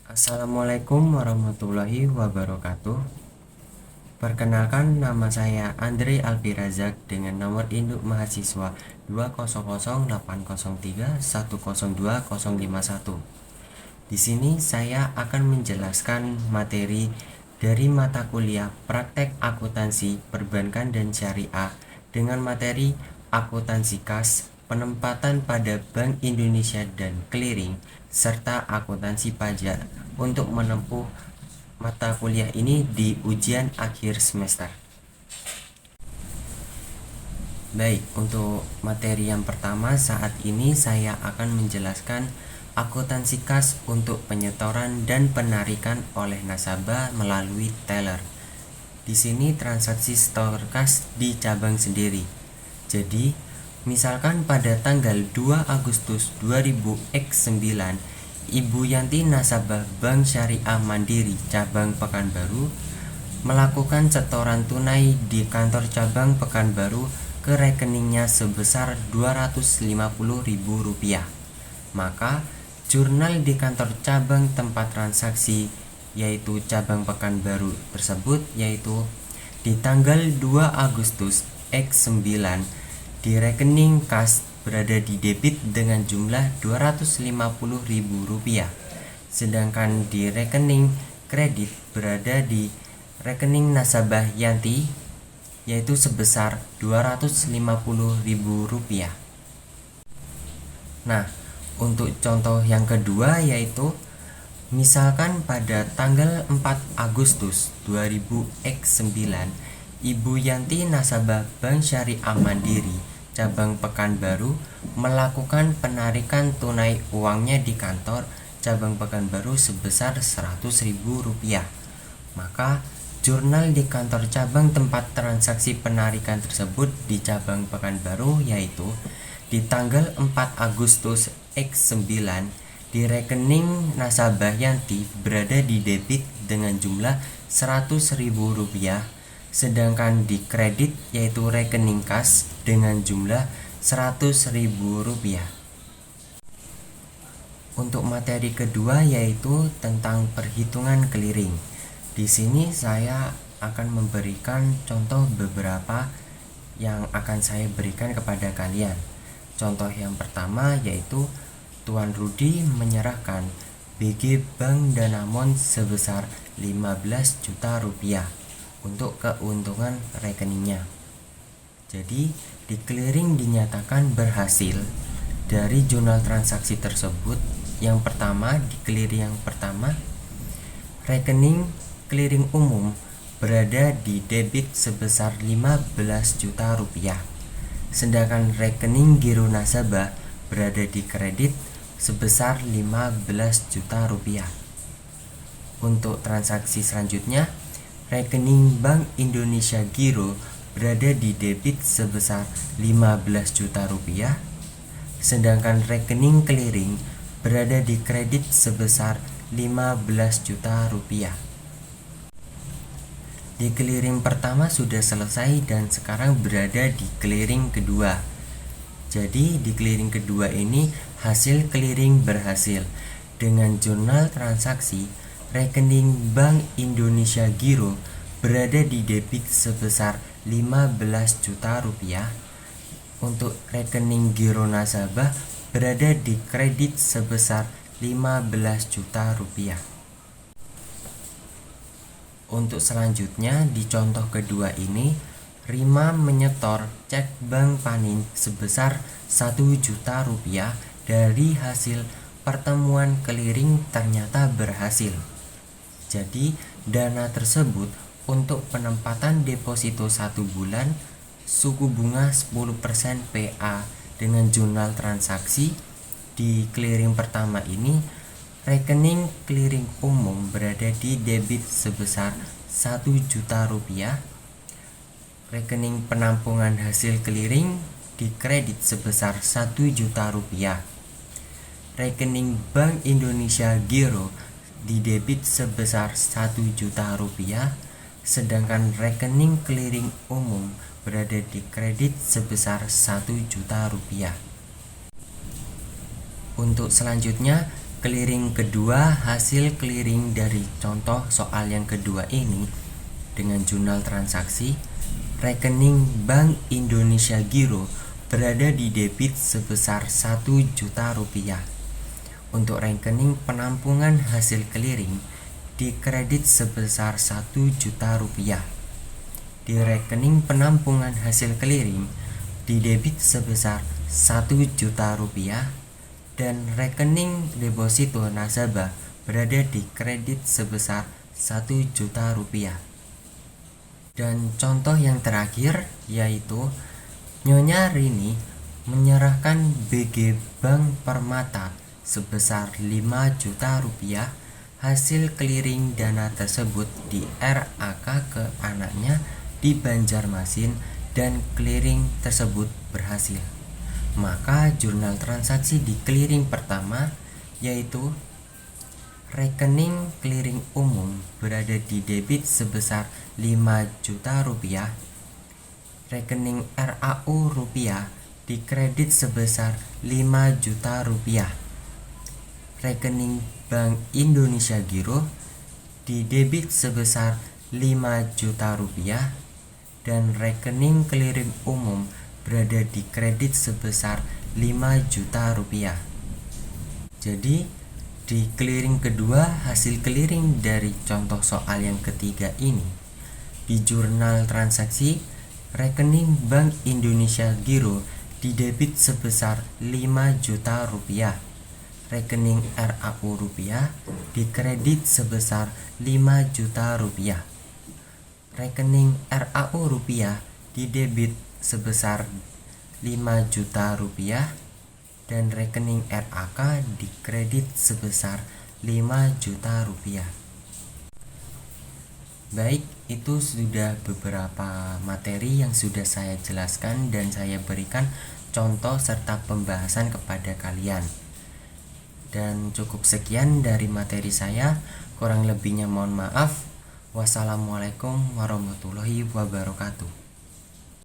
Assalamualaikum warahmatullahi wabarakatuh. Perkenalkan, nama saya Andre Alfirazak dengan nomor induk mahasiswa 2008031020051. Di sini saya akan menjelaskan materi dari mata kuliah Praktek Akuntansi Perbankan dan Syariah dengan materi akuntansi kas, penempatan pada Bank Indonesia dan clearing, serta akuntansi pajak untuk menempuh mata kuliah ini di ujian akhir semester. Baik, untuk materi yang pertama saat ini saya akan menjelaskan akuntansi kas untuk penyetoran dan penarikan oleh nasabah melalui teller. Di sini transaksi setor kas di cabang sendiri. Jadi, misalkan pada tanggal 2 Agustus 2000X9, Ibu Yanti nasabah Bank Syariah Mandiri cabang Pekanbaru melakukan setoran tunai di kantor cabang Pekanbaru ke rekeningnya sebesar Rp250.000. Maka jurnal di kantor cabang tempat transaksi yaitu cabang Pekanbaru tersebut yaitu di tanggal 2 Agustus X9 di rekening kas berada di debit dengan jumlah Rp250.000, sedangkan di rekening kredit berada di rekening nasabah Yanti yaitu sebesar Rp250.000. Nah, untuk contoh yang kedua yaitu misalkan pada tanggal 4 Agustus 2000X9, Ibu Yanti nasabah Bank Syariah Mandiri cabang Pekanbaru melakukan penarikan tunai uangnya di kantor cabang Pekanbaru sebesar Rp100.000. Maka jurnal di kantor cabang tempat transaksi penarikan tersebut di cabang Pekanbaru yaitu di tanggal 4 Agustus X9 di rekening nasabah Yanti berada di debit dengan jumlah Rp100.000, sedangkan di kredit yaitu rekening kas dengan jumlah Rp100.000. Untuk materi kedua yaitu tentang perhitungan clearing. Di sini saya akan memberikan contoh beberapa yang akan saya berikan kepada kalian. Contoh yang pertama yaitu Tuan Rudi menyerahkan BG Bank Danamon sebesar Rp15 juta untuk keuntungan rekeningnya. Jadi, di clearing dinyatakan berhasil dari jurnal transaksi tersebut. Yang pertama, di clearing yang pertama, rekening clearing umum berada di debit sebesar Rp15 juta, sedangkan rekening giro nasabah berada di kredit sebesar Rp15 juta. Untuk transaksi selanjutnya, rekening Bank Indonesia Giro berada di debit sebesar Rp15 juta, sedangkan rekening clearing berada di kredit sebesar Rp15 juta. Di clearing pertama sudah selesai dan sekarang berada di clearing kedua. Jadi di clearing kedua ini hasil clearing berhasil dengan jurnal transaksi rekening Bank Indonesia Giro berada di debit sebesar Rp15 juta. Untuk rekening giro nasabah berada di kredit sebesar Rp15 juta. Untuk selanjutnya di contoh kedua ini, Rima menyetor cek Bank Panin sebesar Rp1 juta dari hasil pertemuan clearing ternyata berhasil. Jadi dana tersebut untuk penempatan deposito 1 bulan suku bunga 10% PA dengan jurnal transaksi di clearing pertama ini, rekening clearing umum berada di debit sebesar Rp1 juta, rekening penampungan hasil clearing di kredit sebesar Rp1 juta, rekening Bank Indonesia Giro di debit sebesar Rp1 juta, sedangkan rekening clearing umum berada di kredit sebesar Rp1 juta. Untuk selanjutnya, clearing kedua, hasil clearing dari contoh soal yang kedua ini dengan jurnal transaksi, rekening Bank Indonesia Giro berada di debit sebesar 1 juta rupiah. Untuk rekening penampungan hasil clearing di kredit sebesar 1 juta rupiah. Di rekening penampungan hasil clearing di debit sebesar 1 juta rupiah dan rekening deposito nasabah berada di kredit sebesar 1 juta rupiah. Dan contoh yang terakhir yaitu Nyonya Rini menyerahkan BG Bank Permata sebesar 5 juta rupiah. Hasil clearing dana tersebut di RAK ke anaknya di Banjarmasin dan clearing tersebut berhasil. Maka jurnal transaksi di clearing pertama yaitu rekening clearing umum berada di debit sebesar 5 juta rupiah. Rekening RAU rupiah di kredit sebesar 5 juta rupiah. Rekening Bank Indonesia Giro di debit sebesar 5 juta rupiah dan rekening clearing umum berada di kredit sebesar 5 juta rupiah. Jadi di clearing kedua, hasil clearing dari contoh soal yang ketiga ini di jurnal transaksi, rekening Bank Indonesia Giro di debit sebesar 5 juta rupiah. Rekening RAU rupiah di kredit sebesar 5 juta rupiah. Rekening RAU rupiah di debit sebesar 5 juta rupiah dan rekening RAK di kredit sebesar 5 juta rupiah. Baik, itu sudah beberapa materi yang sudah saya jelaskan dan saya berikan contoh serta pembahasan kepada kalian. Dan cukup sekian dari materi saya, kurang lebihnya mohon maaf. Wassalamualaikum warahmatullahi wabarakatuh.